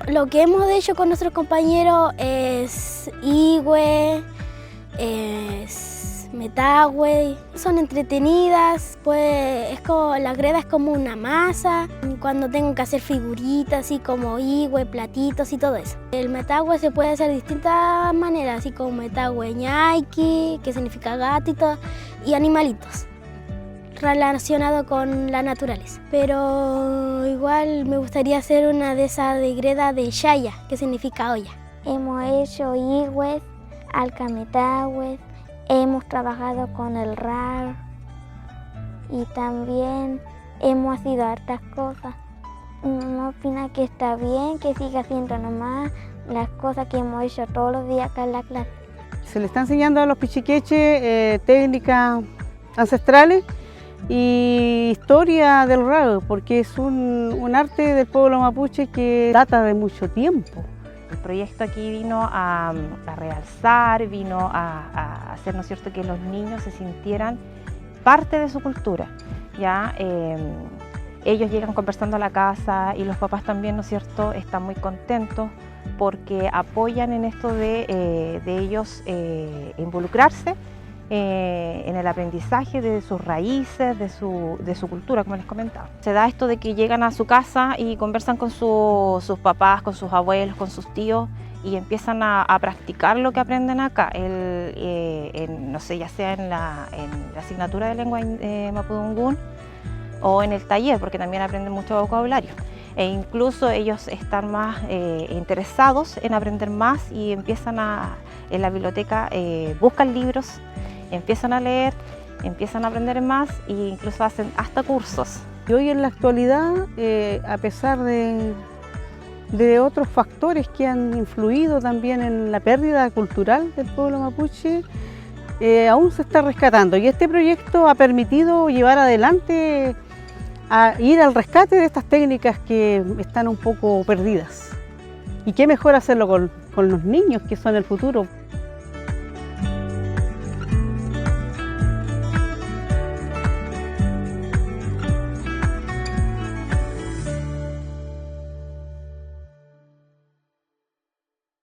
Lo que hemos hecho con nuestros compañeros es Igüe, es Metagüe. Son entretenidas, pues la greda es como una masa. Cuando tengo que hacer figuritas, así como Igüe, platitos y todo eso. El Metagüe se puede hacer de distintas maneras, así como Metagüe ñaiki, que significa gatito, y animalitos relacionado con la naturaleza. Pero igual me gustaría hacer una de esas de greda de Shaya, que significa olla. Hemos hecho igües, alcametagües, hemos trabajado con el RAR y también hemos hecho hartas cosas. Mi mamá opina que está bien, que siga haciendo nomás las cosas que hemos hecho todos los días acá en la clase. Se le está enseñando a los pichiqueches técnicas ancestrales y historia del RAR, porque es un arte del pueblo mapuche que data de mucho tiempo. El proyecto aquí vino a realzar, vino a hacer, ¿no es cierto?, que los niños se sintieran parte de su cultura. ¿Ya? Ellos llegan conversando a la casa y los papás también, ¿no es cierto?, están muy contentos porque apoyan en esto de ellos involucrarse en el aprendizaje de sus raíces, de su cultura, como les comentaba. Se da esto de que llegan a su casa y conversan con sus papás, con sus abuelos, con sus tíos y empiezan a practicar lo que aprenden acá, no sé, ya sea en la asignatura de lengua mapudungún o en el taller, porque también aprenden mucho vocabulario. E incluso ellos están más interesados en aprender más y empiezan en la biblioteca, buscan libros, empiezan a leer, empiezan a aprender más e incluso hacen hasta cursos. Y hoy en la actualidad, a pesar de otros factores que han influido también en la pérdida cultural del pueblo mapuche, aún se está rescatando y este proyecto ha permitido llevar adelante a ir al rescate de estas técnicas que están un poco perdidas. Y qué mejor hacerlo con los niños, que son el futuro.